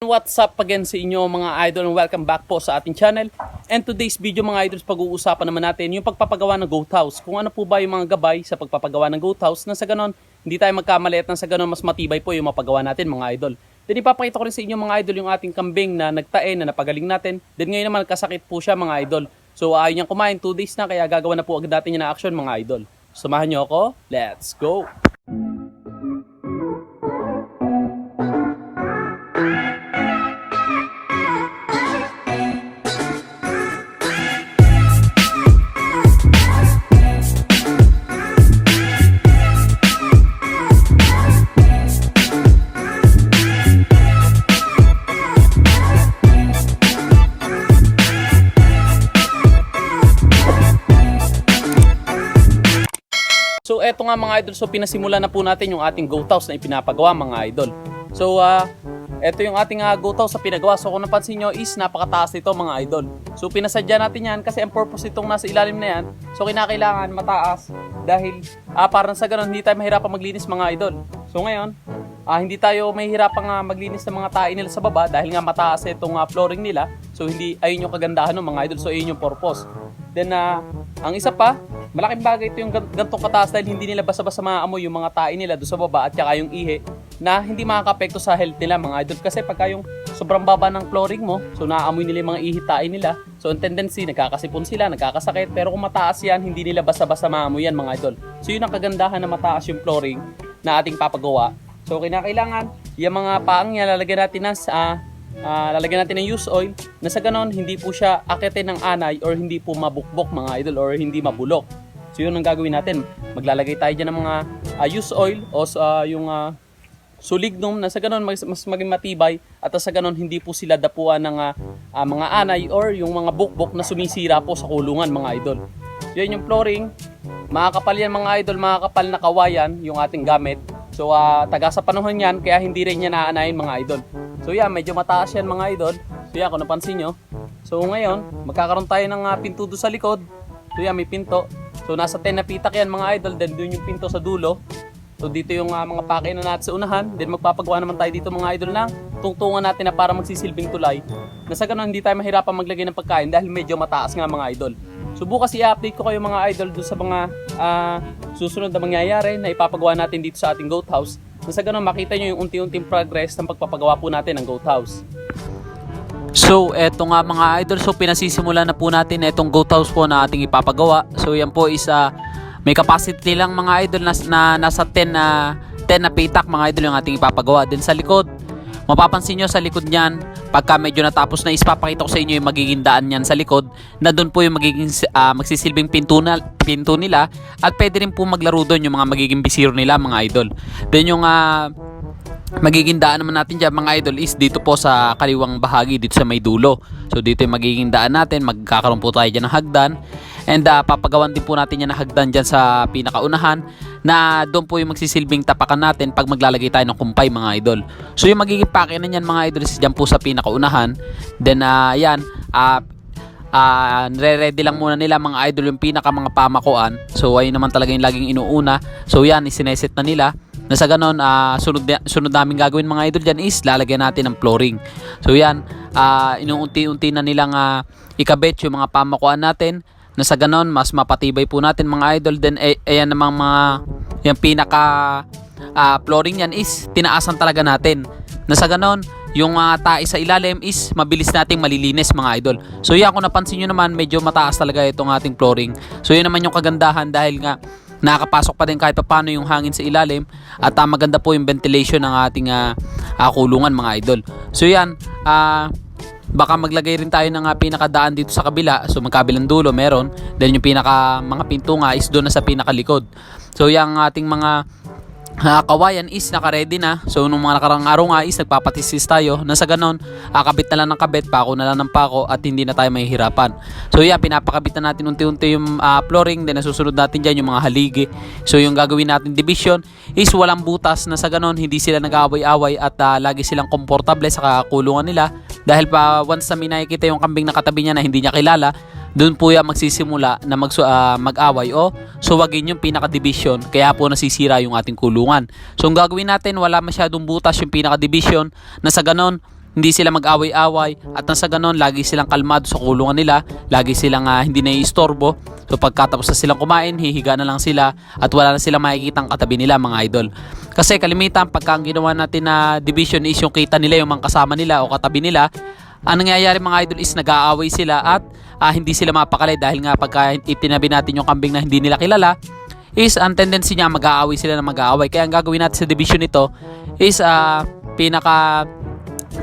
what's up again sa inyo mga idol, and welcome back po sa ating channel. And today's video mga idols, pag-uusapan naman natin yung pagpapagawa ng goat house. Kung ano po ba yung mga gabay sa pagpapagawa ng goat house na sa ganon hindi tayo magkamali at nang sa ganon mas matibay po yung mapagawa natin mga idol. Then ipapakita ko rin sa inyo mga idol yung ating kambing na nagtae na napagaling natin. Then ngayon naman kasakit po siya mga idol. So ayaw niyang kumain 2 days na, kaya gagawa na po agad natin yung action mga idol. Samahan niyo ako, let's go! So eto nga mga idol, so pinasimulan na po natin yung ating goat house na ipinapagawa mga idol. So eto yung ating goat house sa pinagawa. So kung napansin nyo is napakataas nito mga idol. So pinasadya natin yan kasi ang purpose itong nasa ilalim na yan, so kinakailangan mataas dahil parang sa ganun hindi tayo mahirapan maglinis mga idol. So ngayon hindi tayo mahihirapang maglinis ng mga tae nila sa baba dahil nga mataas itong flooring nila. So hindi ayun yung kagandahan ng mga idol. So ayun yung purpose. Then ang isa pa, malaking bagay ito yung gantong kataas dahil hindi nila basa-basa maamoy yung mga tae nila doon sa baba at saka yung ihi na hindi makaka-apekto sa health nila mga idol. Kasi pagka yung sobrang baba ng flooring mo, so naaamoy nila yung mga ihi tae nila. So ang tendency, nagkakasipon sila, nagkakasakit. Pero kung mataas yan, hindi nila basa-basa maamoy yan mga idol. So yun ang kagandahan na mataas yung flooring na ating papagawa. So kinakailangan, yung mga paang yan, lalagyan natin ng used oil na sa ganon hindi po siya akitin ng anay or hindi po mabukbok mga idol or hindi mabulok. So yun ang gagawin natin. Maglalagay tayo dyan ng mga used oil o yung sulignum na sa ganon mas maging matibay at sa ganon hindi po sila dapuan ng mga anay or yung mga bukbok na sumisira po sa kulungan mga idol. So yun yung flooring. Makakapal yan mga idol, makakapal na kawayan yung ating gamit. So taga sa panahon yan kaya hindi rin niya naanayin mga idol. So yan, medyo mataas yan mga idol. So yan, kung napansin nyo. So ngayon, magkakaroon tayo ng pinto doon sa likod. So yan, may pinto. So nasa 10 na pitak yan mga idol. Then doon yung pinto sa dulo. So dito yung mga pake na natin sa unahan. Then magpapagawa naman tayo dito mga idol ng tungtungan natin na para magsisilbing tulay. Na sa ganun, hindi tayo mahirapan maglagay ng pagkain dahil medyo mataas nga mga idol. So bukas i-update ko kayo mga idol doon sa mga susunod na mangyayari na ipapagawa natin dito sa ating goat house. Sa ganun, makita nyo yung unti-unting progress ng pagpapagawa po natin ng goat house. So eto nga mga idol, so pinasisimulan na po natin itong goat house po na ating ipapagawa. So yan po is may capacity lang mga idol na nasa 10 na pitak mga idol yung ating ipapagawa. Then sa likod, mapapansin nyo sa likod niyan, pagka medyo natapos na papakita ko sa inyo yung magiging daan niyan sa likod, na doon po yung magiging magsisilbing pinto nila at pwede rin po maglaro doon yung mga magiging bisiro nila mga idol. Then yung magiging daan naman natin dyan mga idol is dito po sa kaliwang bahagi, dito sa may dulo. So dito yung magiging daan natin, magkakaroon po tayo dyan ng hagdan. And papagawan din po natin yan na hagdan dyan sa pinakaunahan na doon po yung magsisilbing tapakan natin pag maglalagay tayo ng kumpay mga idol. So yung magiging pakinan yan mga idol is dyan po sa pinakaunahan. Then yan, nire-ready lang muna nila mga idol yung mga pamakuan. So ayun naman talaga yung laging inuuna. So yan, isineset na nila. Na sa ganon, sunod namin gagawin mga idol dyan is lalagyan natin ng flooring. So yan, inuunti-unti na nilang ikabit yung mga pamakuan natin. Na sa ganon, mas mapatibay po natin mga idol. Then ayan namang yung flooring yan is tinaasan talaga natin. Na sa ganon, yung tae sa ilalim is mabilis nating malilinis mga idol. So yan, kung napansin nyo naman, medyo mataas talaga itong ating flooring. So yun naman yung kagandahan dahil nga nakakapasok pa din kahit paano yung hangin sa ilalim at maganda po yung ventilation ng ating kulungan mga idol. So yan, baka maglagay rin tayo ng pinakadaan dito sa kabila. So magkabilang dulo meron. Then yung mga pinto nga is doon na sa pinakalikod. So yung ating mga kawayan is naka-ready na. So nung mga nakarang araw nga is nagpapatisis tayo na sa ganon, kabit na lang ng kabit, pako na lang ng pako at hindi na tayo mahihirapan. So yeah, pinapakabit na natin unti-unti yung flooring. Then nasusunod natin dyan yung mga haligi. So yung gagawin natin division is walang butas, na sa ganon hindi sila nag-aaway-away at lagi silang komportable sa kulungan nila. Dahil once na may nakikita yung kambing na katabi niya na hindi niya kilala, doon po yan magsisimula na mag-away o suwagin yung pinaka-division, kaya po nasisira yung ating kulungan. So ang gagawin natin, wala masyadong butas yung pinaka-division, na sa ganon hindi sila mag-away-away at nang sa ganon lagi silang kalmado sa kulungan nila, lagi silang hindi naiistorbo. So pagkatapos na silang kumain, hihiga na lang sila at wala na silang makikitang katabi nila mga idol. Kasi kalimitan pagka ang ginawa natin na division is yung kita nila, yung mga kasama nila o katabi nila, ang nangyayari mga idol is nag-aaway sila at hindi sila mapakalay dahil nga pagka itinabi natin yung kambing na hindi nila kilala, is ang tendency niya mag-aaway sila na mag-aaway. Kaya ang gagawin natin sa division nito is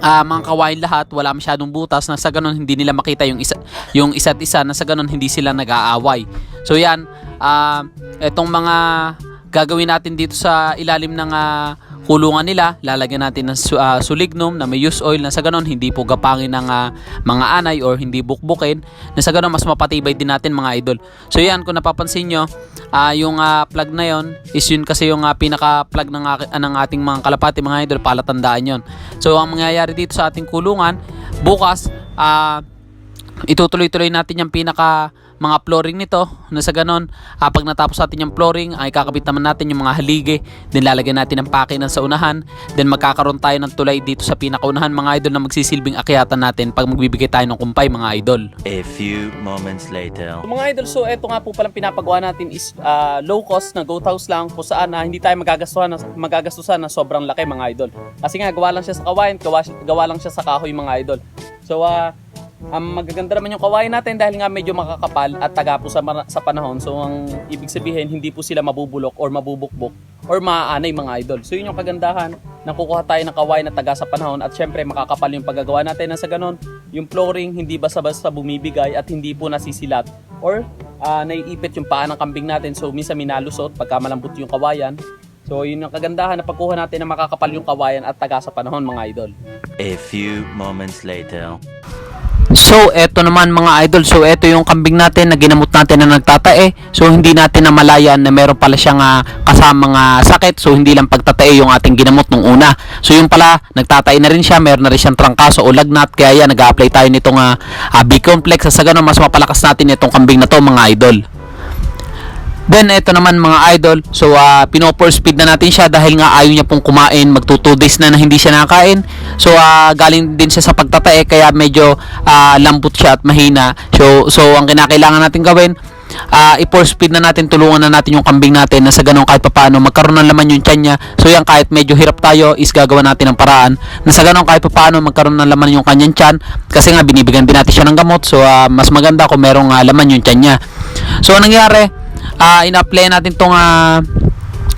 mga kawain lahat, wala masyadong butas na sa ganun hindi nila makita yung isa't isa, na sa ganun hindi sila nag-aaway. So yan, etong mga gagawin natin dito sa ilalim ng kulungan nila, lalagyan natin ng sulignum na may used oil, na sa ganun hindi po gapangin ng mga anay or hindi bukbukin, na sa ganun mas mapatibay din natin mga idol. So yan, kung napapansin nyo, yung plug na yon is yun kasi yung pinaka plug ng ating mga kalapati mga idol, palatandaan yon. So ang mangyayari dito sa ating kulungan bukas, itutuloy-tuloy natin yung pinaka mga flooring nito, na sa ganon pag natapos natin yung flooring ay kakabit naman natin yung mga halige, then lalagyan natin ng pakinan sa unahan, then magkakaroon tayo ng tulay dito sa pinakaunahan mga idol na magsisilbing akyatan natin pag magbibigay tayo ng kumpay mga idol. A few moments later. So, mga idol, so eto nga po palang pinapagawa natin is low cost na goat house lang, kung saan hindi tayo magagastusan na sobrang laki mga idol. Kasi nga gawa lang siya sa kawain, gawa lang siya sa kahoy mga idol. So magaganda naman yung kawain natin dahil nga medyo makakapal at taga po sa panahon. So ang ibig sabihin hindi po sila mabubulok or mabubukbok or maaanay mga idol. So yun yung kagandahan, nakukuha tayo ng kawain na taga sa panahon at syempre makakapal yung paggagawa natin, na sa ganon yung flooring hindi basta-basta bumibigay at hindi po nasisilat or naiipit yung paa ng kambing natin. So minsan minalusot pagka malambot yung kawayan. So yun yung kagandahan na pagkuha natin na makakapal yung kawayan at taga sa panahon mga idol. A few moments later. So eto naman mga idol, so eto yung kambing natin na ginamot natin na nagtatae. So hindi natin namalayan na meron pala siyang kasamang sakit. So hindi lang pagtatae yung ating ginamot nung una. So yung pala nagtatae na rin siya, meron na rin siyang trangkaso o lagnat. Kaya yan, nag-a-apply tayo nitong B-complex. Sa ganun mas mapalakas natin itong kambing na to mga idol. Then ito naman mga idol, so pino-4 speed na natin siya dahil nga ayaw niya pong kumain, magto 2 days na hindi siya nakakain. So galing din siya sa pagtatae kaya medyo lambot siya at mahina. So ang kinakailangan natin gawin, i-4 speed na natin, tulungan na natin yung kambing natin na sa ganun kahit papaano magkaroon ng laman yung tiyan niya. So yan, kahit medyo hirap tayo is gagawa natin ng paraan na sa ganun kahit papaano magkaroon ng laman yung kanyang tiyan, kasi nga binibigyan din natin siya ng gamot. So mas maganda kung merong laman yung tiyan niya. So anong nangyari, ina-apply natin tong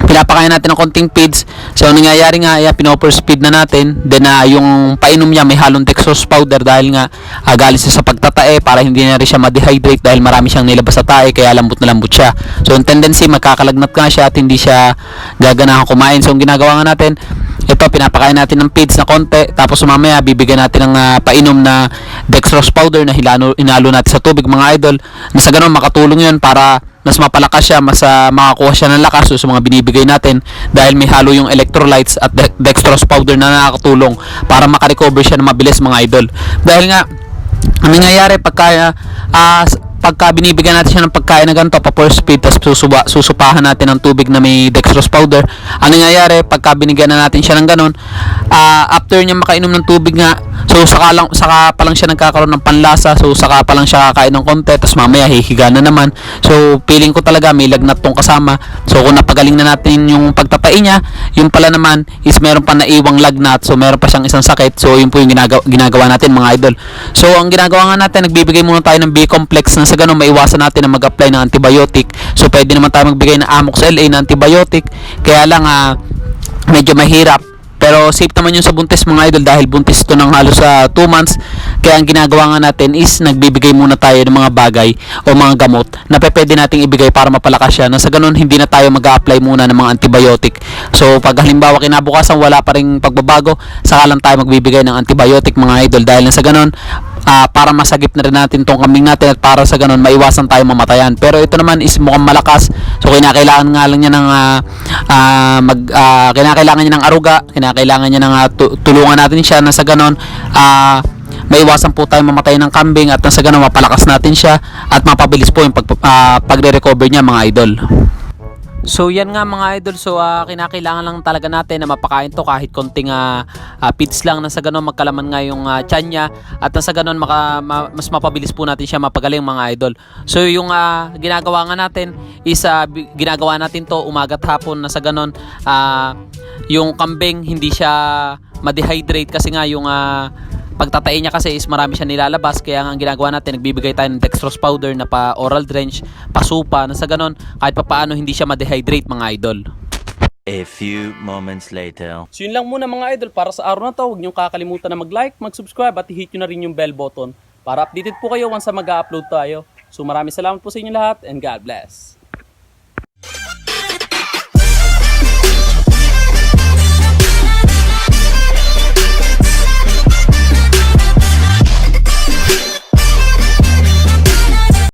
pinapakain natin ng konting feeds. So nangyayari nga, pino-4 speed na natin. Then yung painom niya may halong dextrose powder dahil nga galing siya sa pagtatae para hindi na rin siya ma-dehydrate dahil marami siyang nilabas sa tae kaya lambot na lambot siya. So yung tendency magkakalagnat nga siya at hindi siya gaganahan kumain. So ang ginagawa nga natin, ito pinapakain natin ng feeds na konti, tapos mamaya bibigyan natin ng painom na dextrose powder na hinalo natin sa tubig mga idol, na sa ganun makatulong yun para mas mapalakas siya, mas makakuha siya ng lakas sa mga binibigay natin dahil may halo yung electrolytes at dextrose powder na nakakatulong para makarecover siya ng mabilis mga idol. Dahil nga ang nangyayari pagka binibigyan natin siya ng pagkain na ganito pa 4 speed, tapos susupahan natin ng tubig na may dextrose powder, ang nangyayari pagka binigyan na natin siya ng ganon, after niya makainom ng tubig nga, so saka pa lang siya nagkakaroon ng panlasa, so saka pa lang siya kakain ng konti, tapos mamaya hihiga na naman. So feeling ko talaga may lagnat tong kasama. So kung napagaling na natin yung pagtatai niya, yung pala naman is meron pa naiwang lagnat, so meron pa siyang isang sakit. So yun po yung ginagawa natin mga idol. So ang ginagawa nga natin, nagbibigay muna tayo ng B-complex na sa ganun maiwasan natin na mag-apply ng antibiotic. So pwede naman tayo magbigay ng Amox LA na antibiotic, kaya lang medyo mahirap. Pero safe naman yun sa buntis mga idol dahil buntis ito ng halos 2 months. Kaya ang ginagawa nga natin is nagbibigay muna tayo ng mga bagay o mga gamot na pwede nating ibigay para mapalakas siya, na sa ganun hindi na tayo mag-a-apply muna ng mga antibiotic. So pag halimbawa kinabukasan wala pa ring pagbabago, saka lang tayo magbibigay ng antibiotic mga idol, dahil na sa ganun para masagip na rin natin tong kambing natin at para sa ganun maiwasan tayo mamatayan. Pero ito naman is mukhang malakas, so kinakailangan nga lang niya ng kinakailangan niya ng aruga, kinakailangan niya ng tulungan natin siya na sa ganun maiwasan po tayo mamatay ng kambing at sa ganun mapalakas natin siya at mapabilis po yung pagre-recover niya mga idol. So yan nga mga idol, so kinakailangan lang talaga natin na mapakain to kahit konting feeds lang, nasa ganon magkalaman nga yung tiyan niya, at nasa ganon mas mapabilis po natin siya mapagaling mga idol. So yung ginagawa nga natin is ginagawa natin to umaga't hapon, nasa ganon yung kambing hindi siya ma-dehydrate kasi nga yung pagtatae niya kasi is marami siya nilalabas, kaya nga ang ginagawa natin, nagbibigay tayo ng dextrose powder na pa oral drench, pasupa, na sa ganon kahit papaano hindi siya ma-dehydrate mga idol. A few moments later. So yun lang muna mga idol para sa araw na to. Huwag niyong kakalimutan na mag-like, mag-subscribe at i-hit nyo na rin yung bell button para updated po kayo once mag-upload tayo. So maraming salamat po sa inyo lahat and God bless.